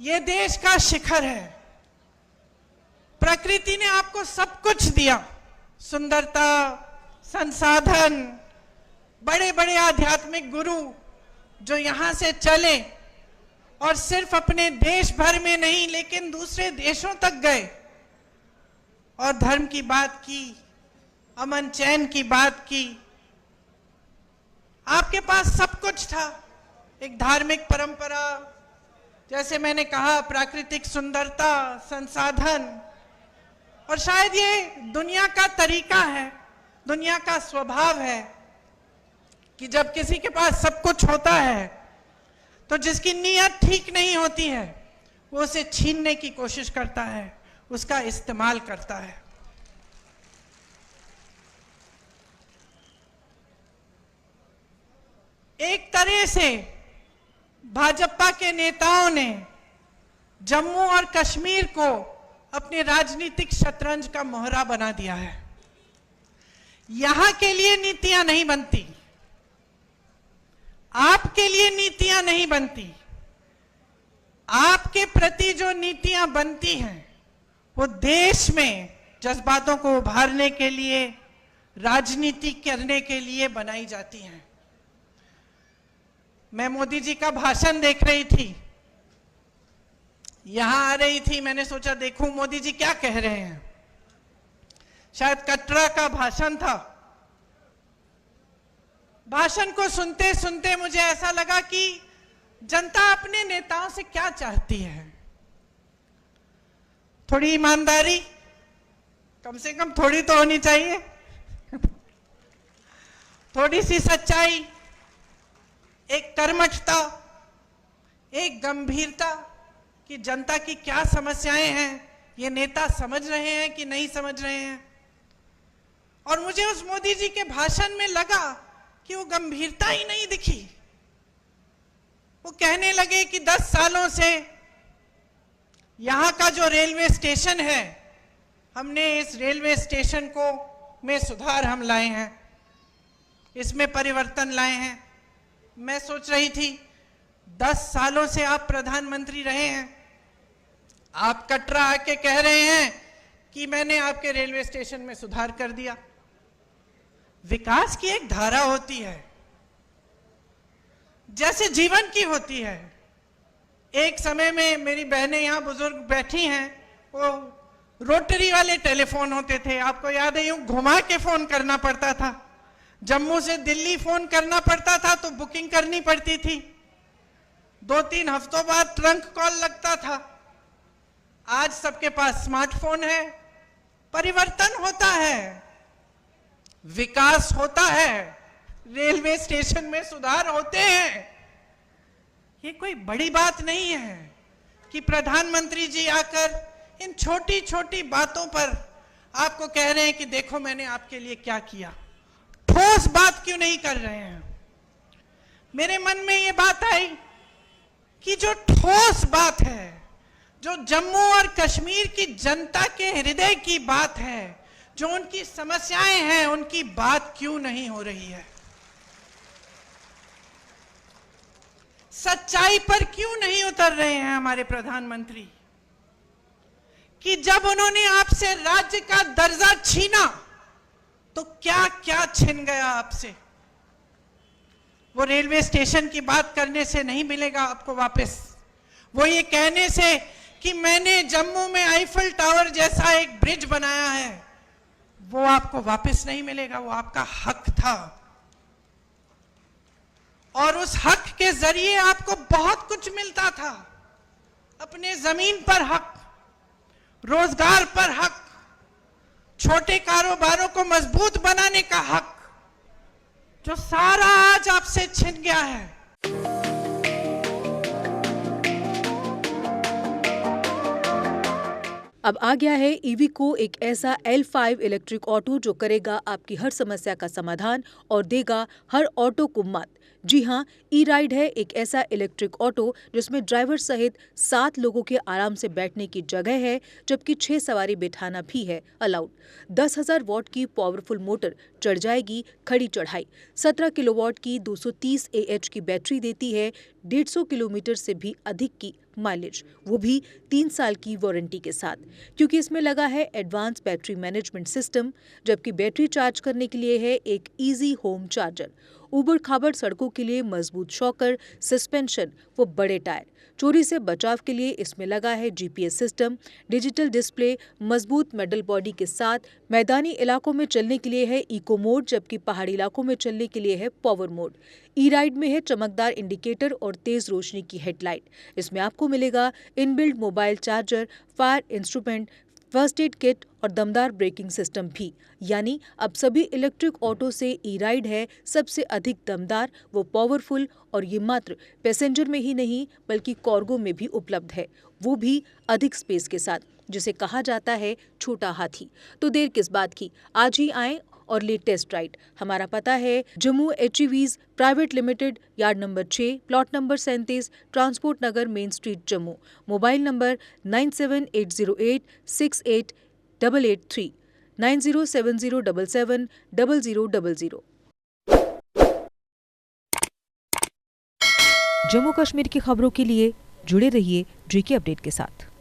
ये देश का शिखर है। प्रकृति ने आपको सब कुछ दिया, सुंदरता, संसाधन, बड़े बड़े आध्यात्मिक गुरु जो यहाँ से चले और सिर्फ अपने देश भर में नहीं लेकिन दूसरे देशों तक गए और धर्म की बात की, अमन चैन की बात की। आपके पास सब कुछ था, एक धार्मिक परंपरा, जैसे मैंने कहा, प्राकृतिक सुंदरता, संसाधन, और शायद ये दुनिया का तरीका है, दुनिया का स्वभाव है कि जब किसी के पास सब कुछ होता है तो जिसकी नीयत ठीक नहीं होती है वो उसे छीनने की कोशिश करता है, उसका इस्तेमाल करता है। एक तरह से भाजपा के नेताओं ने जम्मू और कश्मीर को अपने राजनीतिक शतरंज का मोहरा बना दिया है। यहां के लिए नीतियां नहीं बनती, आपके लिए नीतियां नहीं बनती। आपके प्रति जो नीतियां बनती हैं वो देश में जज्बातों को उभारने के लिए, राजनीति करने के लिए बनाई जाती हैं। मैं मोदी जी का भाषण देख रही थी, यहां आ रही थी, मैंने सोचा देखूं मोदी जी क्या कह रहे हैं। शायद कटरा का भाषण था। भाषण को सुनते सुनते मुझे ऐसा लगा कि जनता अपने नेताओं से क्या चाहती है। थोड़ी ईमानदारी, कम से कम थोड़ी तो होनी चाहिए, थोड़ी सी सच्चाई, एक कर्मठता, एक गंभीरता कि जनता की क्या समस्याएं हैं, ये नेता समझ रहे हैं कि नहीं समझ रहे हैं। और मुझे उस मोदी जी के भाषण में लगा कि वो गंभीरता ही नहीं दिखी। वो कहने लगे कि 10 सालों से यहाँ का जो रेलवे स्टेशन है, हमने इस रेलवे स्टेशन को में सुधार हम लाए हैं, इसमें परिवर्तन लाए हैं। मैं सोच रही थी 10 सालों से आप प्रधानमंत्री रहे हैं, आप कटरा आके कह रहे हैं कि मैंने आपके रेलवे स्टेशन में सुधार कर दिया। विकास की एक धारा होती है, जैसे जीवन की होती है। एक समय में मेरी बहनें यहाँ बुजुर्ग बैठी हैं, वो रोटरी वाले टेलीफोन होते थे, आपको याद है, यूं घुमा के फोन करना पड़ता था। जम्मू से दिल्ली फोन करना पड़ता था तो बुकिंग करनी पड़ती थी, 2-3 हफ्तों बाद ट्रंक कॉल लगता था। आज सबके पास स्मार्टफोन है। परिवर्तन होता है, विकास होता है, रेलवे स्टेशन में सुधार होते हैं। ये कोई बड़ी बात नहीं है कि प्रधानमंत्री जी आकर इन छोटी छोटी बातों पर आपको कह रहे हैं कि देखो मैंने आपके लिए क्या किया। ठोस बात क्यों नहीं कर रहे हैं? मेरे मन में ये बात आई कि जो ठोस बात है, जो जम्मू और कश्मीर की जनता के हृदय की बात है, जो उनकी समस्याएं हैं, उनकी बात क्यों नहीं हो रही है? सच्चाई पर क्यों नहीं उतर रहे हैं हमारे प्रधानमंत्री? कि जब उन्होंने आपसे राज्य का दर्जा छीना तो क्या क्या छिन गया आपसे? वो रेलवे स्टेशन की बात करने से नहीं मिलेगा आपको वापस। वो ये कहने से कि मैंने जम्मू में आईफल टावर जैसा एक ब्रिज बनाया है, वो आपको वापस नहीं मिलेगा। वो आपका हक था और उस हक के जरिए आपको बहुत कुछ मिलता था। अपने जमीन पर हक, रोजगार पर हक, छोटे कारोबारों को मजबूत बनाने का हक, जो सारा आज आपसे छिन गया है। अब आ गया है ईवीको, एक ऐसा L5 इलेक्ट्रिक ऑटो जो करेगा आपकी हर समस्या का समाधान और देगा हर ऑटो को मत। जी हाँ, ई राइड है एक ऐसा इलेक्ट्रिक ऑटो जिसमें ड्राइवर सहित 7 लोगों के आराम से बैठने की जगह है, जबकि 6 सवारी बिठाना भी है अलाउड। 10,000 वॉट की पावरफुल मोटर चढ़ जाएगी खड़ी चढ़ाई। 17 किलोवाट की 230 AH की बैटरी देती है 150 किलोमीटर से भी अधिक की माइलेज, वो भी 3 साल की वारंटी के साथ, क्योंकि इसमें लगा है एडवांस बैटरी मैनेजमेंट सिस्टम, जबकि बैटरी चार्ज करने के लिए है एक इजी होम चार्जर। उबड़ खाबड़ सड़कों के लिए मजबूत शॉकर, सस्पेंशन व बड़े टायर। चोरी से बचाव के लिए इसमें लगा है GPS सिस्टम, डिजिटल डिस्प्ले, मजबूत मेटल बॉडी के साथ। मैदानी इलाकों में चलने के लिए है इको मोड, जबकि पहाड़ी इलाकों में चलने के लिए है पावर मोड। ई राइड में है चमकदार इंडिकेटर और तेज रोशनी की हेडलाइट। इसमें आपको मिलेगा inbuilt mobile charger, fire instrument, first aid kit और दमदार ब्रेकिंग सिस्टम भी। यानी अब सभी इलेक्ट्रिक ऑटो से ई राइड है सबसे अधिक दमदार व पावरफुल, और ये मात्र पैसेंजर में ही नहीं बल्कि कार्गो में भी उपलब्ध है, वो भी अधिक स्पेस के साथ, जिसे कहा जाता है छोटा हाथी। तो देर किस बात की, आज ही आएं और ले टेस्ट राइड। हमारा पता है Jammu HEVs private limited, yard number 6, plot number 37, transport Nagar, main street, Jammu. Mobile number 9780868883, 9070770000। Jammu Kashmir की खबरों के लिए जुड़े रहिए JK अपडेट के साथ।